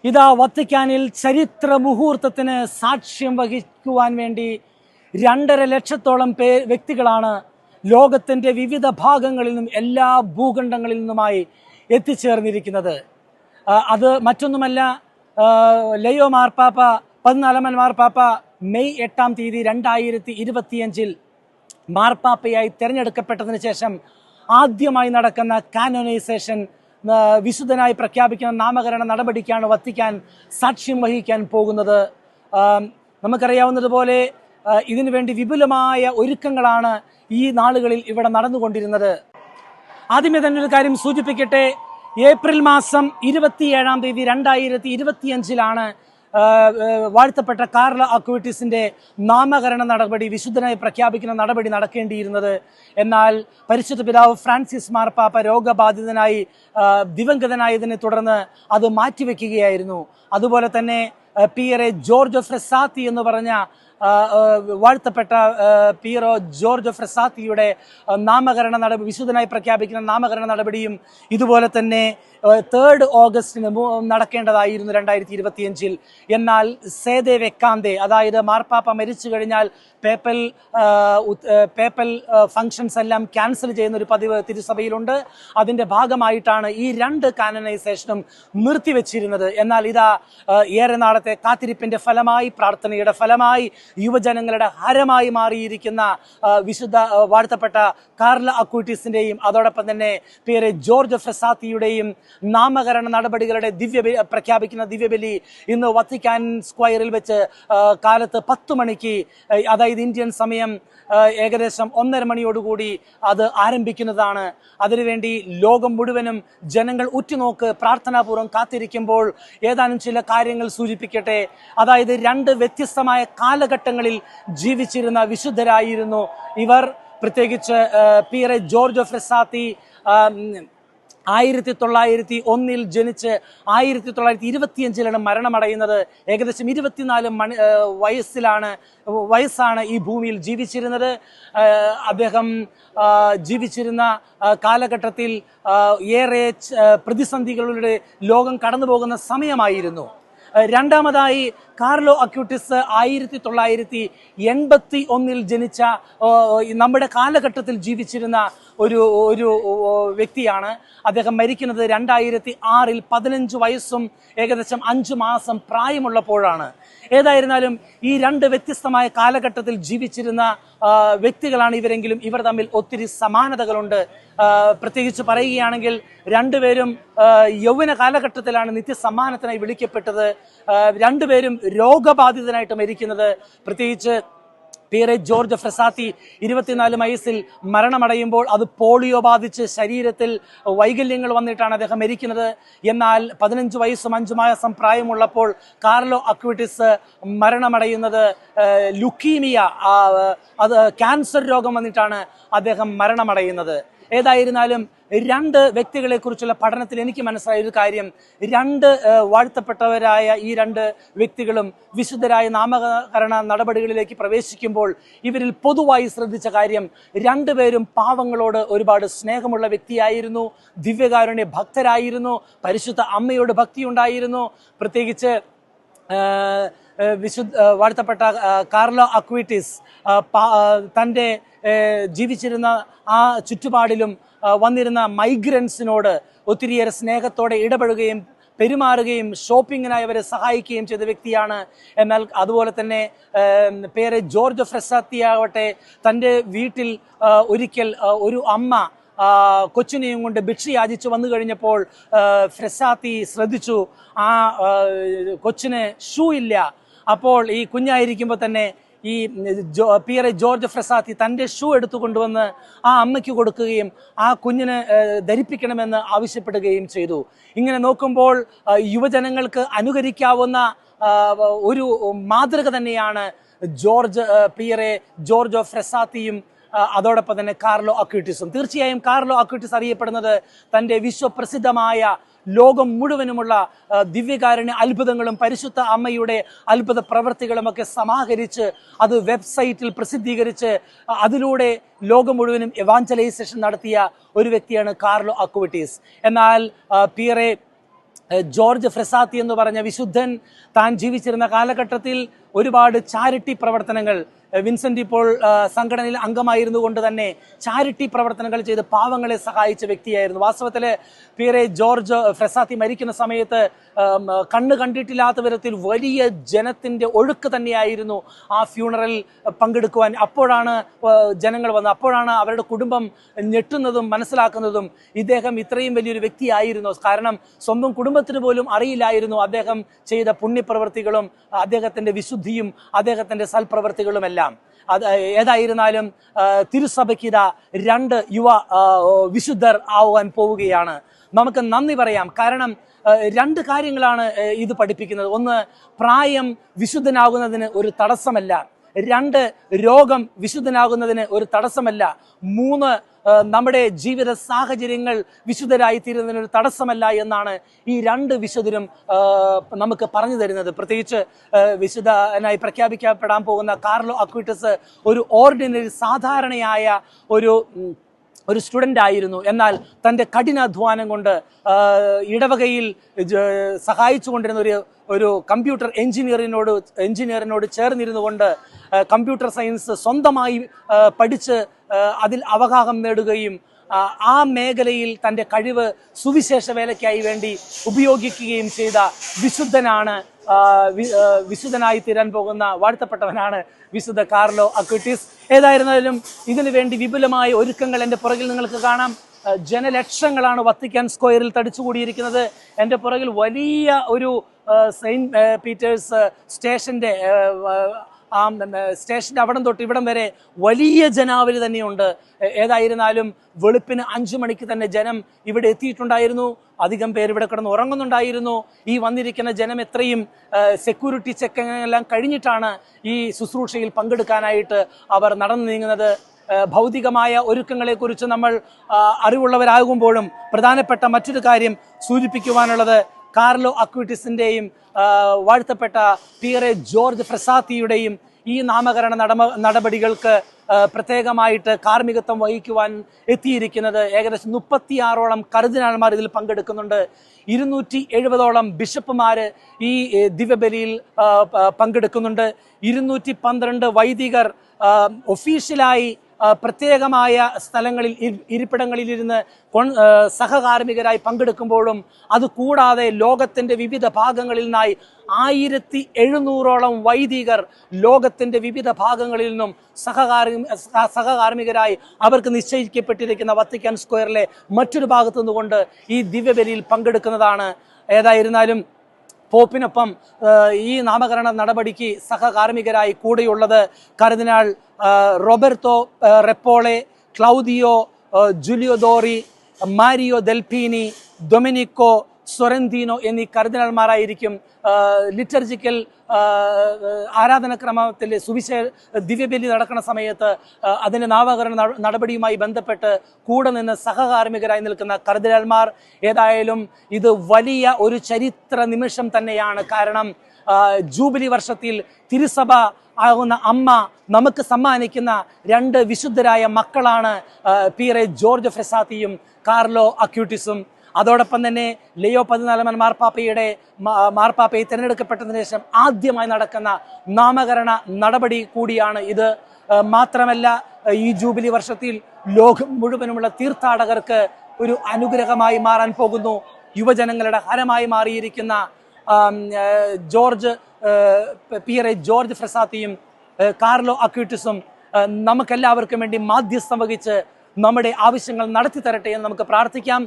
ഇതാ വത്തിക്കാനിൽ ചരിത്ര മുഹൂർത്തത്തിന് സാക്ഷ്യം വഹിക്കുവാൻ വേണ്ടി 2.5 ലക്ഷത്തോളം വ്യക്തികളാണ് ലോകത്തിൻ്റെ വിവിധ ഭാഗങ്ങളിൽ നിന്നും എല്ലാ ഭൂഖണ്ഡങ്ങളിൽ നിന്നുമായി എത്തിച്ചേർന്നിരിക്കുന്നത്. അത് മറ്റൊന്നുമല്ല, ലയോ മാർപ്പാപ്പ 14 മാർപ്പാപ്പ മെയ് 8-ാം തീയതി 2025 മാർപ്പാപ്പയായി തിരഞ്ഞെടുക്കപ്പെട്ടതിന് ശേഷം ആദ്യമായി നടക്കുന്ന കാനോനൈസേഷൻ, വിശുദ്ധനായി പ്രഖ്യാപിക്കുന്ന നാമകരണ നടപടിക്കാണ് വത്തിക്കാൻ സാക്ഷ്യം വഹിക്കാൻ പോകുന്നത്. നമുക്കറിയാവുന്നതുപോലെ ഇതിനു വേണ്ടി വിപുലമായ ഒരുക്കങ്ങളാണ് ഈ നാളുകളിൽ ഇവിടെ നടന്നുകൊണ്ടിരുന്നത്. ആദ്യമേ തന്നെ ഒരു കാര്യം സൂചിപ്പിക്കട്ടെ. ഏപ്രിൽ മാസം 27-ാം തീയതി 2025 വാഴ്ത്തപ്പെട്ട കാർലോ അക്വിറ്റീസിന്റെ നാമകരണ നടപടി, വിശുദ്ധനായി പ്രഖ്യാപിക്കുന്ന നടപടി നടക്കേണ്ടിയിരുന്നത്. എന്നാൽ പരിശുദ്ധ പിതാവ് ഫ്രാൻസിസ് മാർപ്പാപ്പ രോഗബാധിതനായി ദിവംഗതനായതിനെ തുടർന്ന് അത് മാറ്റിവെക്കുകയായിരുന്നു. അതുപോലെ തന്നെ പിയറെ ജോർജോ ഫ്രെസാത്തി എന്ന് പറഞ്ഞ വാഴ്ത്തപ്പെട്ട പീറോ ജോർജോ ഫ്രെസാത്തിയുടെ നാമകരണ നടപടി, വിശുദ്ധനായി പ്രഖ്യാപിക്കുന്ന നാമകരണ നടപടിയും ഇതുപോലെ തന്നെ 3 ഓഗസ്റ്റിന് നടക്കേണ്ടതായിരുന്നു 2025. എന്നാൽ സേദെ വെക്കാന്തെ, അതായത് മാർപ്പാപ്പ മരിച്ചു കഴിഞ്ഞാൽ പേപ്പൽ ഫങ്ഷൻസ് എല്ലാം ക്യാൻസൽ ചെയ്യുന്ന ഒരു പതിവ് തിരുസഭയിലുണ്ട്. അതിന്റെ ഭാഗമായിട്ടാണ് ഈ 2 കാനനൈസേഷനും നിർത്തിവെച്ചിരുന്നത്. എന്നാൽ ഇതാ ഏറെ നാളത്തെ കാത്തിരിപ്പിന്റെ ഫലമായി, പ്രാർത്ഥനയുടെ ഫലമായി, യുവജനങ്ങളുടെ ഹരമായി മാറിയിരിക്കുന്ന വിശുദ്ധ വാഴ്ത്തപ്പെട്ട കാർലോ അക്വിറ്റീസിന്റെയും അതോടൊപ്പം തന്നെ പിയറെ ജോർജോ ഫ്രെസാത്തിയുടെയും നാമകരണ നടപടികളുടെ പ്രഖ്യാപിക്കുന്ന ദിവ്യബലി ഇന്ന് വത്തിക്കാൻ സ്ക്വയറിൽ വെച്ച് കാലത്ത് 10 മണിക്ക്, അതായത് ഇന്ത്യൻ സമയം ഏകദേശം 1:30 മണിയോടുകൂടി അത് ആരംഭിക്കുന്നതാണ്. അതിനുവേണ്ടി ലോകം മുഴുവനും ജനങ്ങൾ ഉറ്റുനോക്ക് പ്രാർത്ഥനാപൂർവ്വം കാത്തിരിക്കുമ്പോൾ ഏതാനും ചില കാര്യങ്ങൾ സൂചിപ്പിക്കട്ടെ. അതായത് 2 വ്യത്യസ്തമായ കാലഘട്ടങ്ങളിൽ ജീവിച്ചിരുന്ന വിശുദ്ധരായിരുന്നു ഇവർ. പ്രത്യേകിച്ച് പിയറെ ജോർജോ ഫ്രെസാത്തി 1901 ജനിച്ച് 1925 മരണമടയുന്നത്. ഏകദേശം 24 വയസ്സാണ് ഈ ഭൂമിയിൽ ജീവിച്ചിരുന്നത്. അദ്ദേഹം ജീവിച്ചിരുന്ന കാലഘട്ടത്തിൽ ഏറെ പ്രതിസന്ധികളുടെ ലോകം കടന്നു പോകുന്ന സമയമായിരുന്നു. രണ്ടാമതായി കാർലോ അക്വിറ്റീസ് 1981 ജനിച്ച നമ്മുടെ കാലഘട്ടത്തിൽ ജീവിച്ചിരുന്ന ഒരു വ്യക്തിയാണ്. അദ്ദേഹം മരിക്കുന്നത് 2006 15 വയസ്സും ഏകദേശം 5 മാസം പ്രായമുള്ളപ്പോഴാണ്. ഏതായിരുന്നാലും ഈ 2 വ്യത്യസ്തമായ കാലഘട്ടത്തിൽ ജീവിച്ചിരുന്ന വ്യക്തികളാണ് ഇവരെങ്കിലും ഇവർ തമ്മിൽ ഒത്തിരി സമാനതകളുണ്ട്. പ്രത്യേകിച്ച് പറയുകയാണെങ്കിൽ 2 പേരും യൗവന കാലഘട്ടത്തിലാണ് നിത്യസമ്മാനത്തിനായി വിളിക്കപ്പെട്ടത്. 2 പേരും രോഗബാധിതനായിട്ട് മരിക്കുന്നത്. പ്രത്യേകിച്ച് പിയറെ ജോർജോ ഫ്രെസാത്തി 24 വയസ്സിൽ മരണമടയുമ്പോൾ അത് പോളിയോ ബാധിച്ച് ശരീരത്തിൽ വൈകല്യങ്ങൾ വന്നിട്ടാണ് അദ്ദേഹം മരിക്കുന്നത്. എന്നാൽ 15 വയസ്സും 5 മാസം പ്രായമുള്ളപ്പോൾ കാർലോ അക്വിറ്റീസ് മരണമടയുന്നത് ലുക്കീമിയ, അത് ക്യാൻസർ രോഗം വന്നിട്ടാണ് അദ്ദേഹം മരണമടയുന്നത്. ഏതായിരുന്നാലും 2 വ്യക്തികളെ കുറിച്ചുള്ള പഠനത്തിൽ എനിക്ക് മനസ്സിലായ ഒരു കാര്യം, 2 വാഴ്ത്തപ്പെട്ടവരായ ഈ 2 വ്യക്തികളും വിശുദ്ധരായ നാമകരണ നടപടികളിലേക്ക് പ്രവേശിക്കുമ്പോൾ ഇവരിൽ പൊതുവായി ശ്രദ്ധിച്ച കാര്യം, 2 പേരും പാവങ്ങളോട് ഒരുപാട് സ്നേഹമുള്ള വ്യക്തിയായിരുന്നു, ദിവ്യകാരുണ്യ ഭക്തരായിരുന്നു, പരിശുദ്ധ അമ്മയോട് ഭക്തിയുണ്ടായിരുന്നു. പ്രത്യേകിച്ച് വാഴ്ത്തപ്പെട്ട കാർലോ അക്വിറ്റീസ് തൻ്റെ ജീവിച്ചിരുന്ന ആ ചുറ്റുപാടിലും വന്നിരുന്ന മൈഗ്രൻസിനോട് ഒത്തിരിയേറെ സ്നേഹത്തോടെ ഇടപെടുകയും പെരുമാറുകയും ഷോപ്പിങ്ങിനായി അവരെ സഹായിക്കുകയും ചെയ്ത വ്യക്തിയാണ്. എന്നാൽ അതുപോലെ തന്നെ പേരെ ജോർജോ ഫ്രെസാത്തി ആവട്ടെ, തൻ്റെ വീട്ടിൽ ഒരിക്കൽ ഒരു അമ്മ കൊച്ചിനെയും കൊണ്ട് ഭിക്ഷ യാചിച്ചു വന്നു കഴിഞ്ഞപ്പോൾ ഫ്രെസാത്തി ശ്രദ്ധിച്ചു, ആ കൊച്ചിന് ഷൂ ഇല്ല. അപ്പോൾ ഈ കുഞ്ഞായിരിക്കുമ്പോൾ തന്നെ ഈ പിയറെ ജോർജോ ഫ്രെസാത്തി തൻ്റെ ഷൂ എടുത്തു കൊണ്ടുവന്ന് ആ അമ്മയ്ക്ക് കൊടുക്കുകയും ആ കുഞ്ഞിന് ധരിപ്പിക്കണമെന്ന് ആവശ്യപ്പെടുകയും ചെയ്തു. ഇങ്ങനെ നോക്കുമ്പോൾ യുവജനങ്ങൾക്ക് അനുകരിക്കാവുന്ന ഒരു മാതൃക തന്നെയാണ് പിയറെ ജോർജോ ഫ്രെസാത്തിയും അതോടൊപ്പം തന്നെ കാർലോ അക്വിറ്റീസും. തീർച്ചയായും കാർലോ അക്വിറ്റീസ് അറിയപ്പെടുന്നത് തൻ്റെ വിശ്വപ്രസിദ്ധമായ ലോകം മുഴുവനുമുള്ള ദിവ്യകാരുണ്യ അത്ഭുതങ്ങളും പരിശുദ്ധ അമ്മയുടെ അത്ഭുത പ്രവൃത്തികളുമൊക്കെ സമാഹരിച്ച് അത് വെബ്സൈറ്റിൽ പ്രസിദ്ധീകരിച്ച് അതിലൂടെ ലോകം മുഴുവനും എവാഞ്ചലൈസേഷൻ നടത്തിയ ഒരു വ്യക്തിയാണ് കാർലോ അക്വിറ്റീസ്. എന്നാൽ പിയറെ ജോർജ് ഫ്രെസാത്തി എന്ന് പറഞ്ഞ വിശുദ്ധൻ താൻ ജീവിച്ചിരുന്ന കാലഘട്ടത്തിൽ ഒരുപാട് ചാരിറ്റി പ്രവർത്തനങ്ങൾ, വിൻസെന്റ് ഇപ്പോൾ സംഘടനയിൽ അംഗമായിരുന്നു കൊണ്ട് തന്നെ ചാരിറ്റി പ്രവർത്തനങ്ങൾ ചെയ്ത് പാവങ്ങളെ സഹായിച്ച വ്യക്തിയായിരുന്നു. വാസ്തവത്തില് പിയറെ ജോർജ് ഫ്രെസാത്തി മരിക്കുന്ന സമയത്ത് കണ്ണ് കണ്ടിട്ടില്ലാത്ത വിധത്തിൽ വലിയ ജനത്തിന്റെ ഒഴുക്ക് തന്നെയായിരുന്നു ആ ഫ്യൂണറൽ പങ്കെടുക്കുവാൻ. അപ്പോഴാണ് ജനങ്ങൾ വന്നത്, അപ്പോഴാണ് അവരുടെ കുടുംബം ഞെട്ടുന്നതും മനസ്സിലാക്കുന്നതും ഇദ്ദേഹം ഇത്രയും വലിയൊരു വ്യക്തിയായിരുന്നു. കാരണം സ്വന്തം കുടുംബത്തിന് പോലും അറിയില്ലായിരുന്നു അദ്ദേഹം ചെയ്ത പുണ്യപ്രവൃത്തികളും അദ്ദേഹത്തിന്റെ വിശുദ്ധിയും അദ്ദേഹത്തിന്റെ സൽപ്രവൃത്തികളുമെല്ലാം. അത് ഏതായിരുന്നാലും തിരുസഭയ്ക്ക് ഇതാ 2 യുവ വിശുദ്ധർ ആവാൻ പോവുകയാണ്. നമുക്ക് നന്ദി പറയാം. കാരണം 2 കാര്യങ്ങളാണ് ഇത് പഠിപ്പിക്കുന്നത്. ഒന്ന്, പ്രായം വിശുദ്ധനാകുന്നതിന് ഒരു തടസ്സമല്ല. 2, രോഗം വിശുദ്ധനാകുന്നതിന് ഒരു തടസ്സമല്ല. 3, നമ്മുടെ ജീവിത സാഹചര്യങ്ങൾ വിശുദ്ധരായി തീരുന്നതിനൊരു തടസ്സമല്ല എന്നാണ് ഈ 2 വിശുദ്ധരും നമുക്ക് പറഞ്ഞു തരുന്നത്. പ്രത്യേകിച്ച് വിശുദ്ധനായി പ്രഖ്യാപിക്കപ്പെടാൻ പോകുന്ന കാർലോ അക്വിറ്റസ് ഒരു ഓർഡിനറി സാധാരണയായ ഒരു സ്റ്റുഡൻ്റ് ആയിരുന്നു. എന്നാൽ തൻ്റെ കഠിനാധ്വാനം കൊണ്ട് ഇടവകയിൽ സഹായിച്ചു കൊണ്ടിരുന്ന ഒരു കമ്പ്യൂട്ടർ എഞ്ചിനീയറിനോട് ചേർന്നിരുന്നു കൊണ്ട് കമ്പ്യൂട്ടർ സയൻസ് സ്വന്തമായി പഠിച്ച് അതിൽ അവഗാഹം നേടുകയും ആ മേഖലയിൽ തൻ്റെ കഴിവ് സുവിശേഷ വേലയ്ക്കായി വേണ്ടി ഉപയോഗിക്കുകയും ചെയ്ത വിശുദ്ധനായി തീരാൻ പോകുന്ന വാഴ്ത്തപ്പെട്ടവനാണ് വിശുദ്ധ കാർലോ അക്വിറ്റിസ്. ഏതായിരുന്നാലും ഇതിനു വേണ്ടി വിപുലമായ ഒരുക്കങ്ങൾ എൻ്റെ പുറകിൽ നിങ്ങൾക്ക് കാണാം. ജനലക്ഷങ്ങളാണ് വത്തിക്കാൻ സ്ക്വയറിൽ തടിച്ചുകൂടിയിരിക്കുന്നത്. എൻ്റെ പുറകിൽ വലിയ ഒരു സെയിന്റ് പീറ്റേഴ്സ് സ്റ്റേഷൻ്റെ അവിടം തൊട്ട് ഇവിടം വരെ വലിയ ജനാവലി തന്നെയുണ്ട്. ഏതായിരുന്നാലും വെളുപ്പിന് 5 മണിക്ക് തന്നെ ജനം ഇവിടെ എത്തിയിട്ടുണ്ടായിരുന്നു. അധികം പേര് ഇവിടെ കിടന്ന് ഉറങ്ങുന്നുണ്ടായിരുന്നു. ഈ വന്നിരിക്കുന്ന ജനം എത്രയും സെക്യൂരിറ്റി ചെക്കിങ്ങെല്ലാം കഴിഞ്ഞിട്ടാണ് ഈ ശുശ്രൂഷയിൽ പങ്കെടുക്കാനായിട്ട് അവർ നടന്നു നീങ്ങുന്നത്. ഭൗതികമായ ഒരുക്കങ്ങളെക്കുറിച്ച് നമ്മൾ അറിവുള്ളവരാകുമ്പോഴും പ്രധാനപ്പെട്ട മറ്റൊരു കാര്യം സൂചിപ്പിക്കുവാനുള്ളത് കാർലോ അക്വിറ്റിസിന്റെയും വാഴ്ത്തപ്പെട്ട പിയറെ ജോർജ് ഫ്രെസാത്തിയുടെയും ഈ നാമകരണ നടപടികൾക്ക് പ്രത്യേകമായിട്ട് കാർമ്മികത്വം വഹിക്കുവാൻ എത്തിയിരിക്കുന്നത് ഏകദേശം 36ഓളം കർദിനാൾമാർ ഇതിൽ പങ്കെടുക്കുന്നുണ്ട്. 270ഓളം ബിഷപ്പുമാര് ഈ ദിവ്യബലിയിൽ പങ്കെടുക്കുന്നുണ്ട്. 212 വൈദികർ ഒഫീഷ്യലായി പ്രത്യേകമായ സ്ഥലങ്ങളിൽ ഇരിപ്പിടങ്ങളിലിരുന്ന് സഹകാർമ്മികരായി പങ്കെടുക്കുമ്പോഴും അതുകൂടാതെ ലോകത്തിന്റെ വിവിധ ഭാഗങ്ങളിൽ നിന്നായി 1700ഓളം വൈദികർ ലോകത്തിന്റെ വിവിധ ഭാഗങ്ങളിൽ നിന്നും സഹകാർമ്മികരായി അവർക്ക് നിശ്ചയിക്കപ്പെട്ടിരിക്കുന്ന വത്തിക്കാൻ സ്ക്വയറിലെ മറ്റൊരു ഭാഗത്തു നിന്നുകൊണ്ട് ഈ ദിവ്യബലിയിൽ പങ്കെടുക്കുന്നതാണ്. ഏതായിരുന്നാലും പോപ്പിനൊപ്പം ഈ നാമകരണ നടപടിക്ക് സഹകാർമ്മികരായി കൂടെയുള്ളത് കർദിനാൾ റോബർട്ടോ റെപ്പോളെ, ക്ലൗദിയോ ജുലിയോദോറി, മാരിയോ ദെൽപീനി, ഡൊമിനിക്കോ സൊറന്റീനോ എന്നീ കർദിനാൾമാരായിരിക്കും. ലിറ്റർജിക്കൽ ആരാധനക്രമത്തിൽ ദിവ്യബലി നടക്കുന്ന സമയത്ത് അതിൻ്റെ നാമകരണ നടപടിയുമായി ബന്ധപ്പെട്ട് കൂടെ നിന്ന് സഹകാർമ്മികരായി നിൽക്കുന്ന കർദിനാൾമാർ. ഏതായാലും ഇത് വലിയ ഒരു ചരിത്ര നിമിഷം തന്നെയാണ്. കാരണം ജൂബിലി വർഷത്തിൽ തിരുസഭ ആകുന്ന അമ്മ നമുക്ക് സമ്മാനിക്കുന്ന 2 വിശുദ്ധരായ മക്കളാണ് പിയറെ ജോർജ് ഫ്രെസാത്തിയും കാർലോ അക്വിറ്റിസും. അതോടൊപ്പം തന്നെ ലിയോ 14 മാർപ്പാപ്പയെ തിരഞ്ഞെടുക്കപ്പെട്ടതിന് ശേഷം ആദ്യമായി നടക്കുന്ന നാമകരണ നടപടി കൂടിയാണ് ഇത്. മാത്രമല്ല ഈ ജൂബിലി വർഷത്തിൽ ലോകം മുഴുവനുമുള്ള തീർത്ഥാടകർക്ക് ഒരു അനുഗ്രഹമായി മാറാൻ പോകുന്നു. യുവജനങ്ങളുടെ ഹരമായി മാറിയിരിക്കുന്ന പിയറെ ജോർജ് ഫ്രെസാത്തിയും കാർലോ അക്വിറ്റിസും നമുക്കെല്ലാവർക്കും വേണ്ടി മാധ്യസ്ഥം വഹിച്ച് നമ്മുടെ ആവശ്യങ്ങൾ നടത്തി തരട്ടെ എന്ന് നമുക്ക് പ്രാർത്ഥിക്കാം.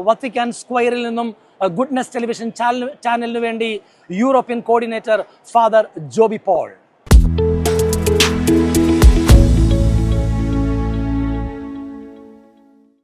വത്തിക്കാൻ സ്ക്വയറിൽ നിന്നും ഗുഡ്നെസ് ടെലിവിഷൻ ചാനലിനു വേണ്ടി European coordinator father Joby Paul.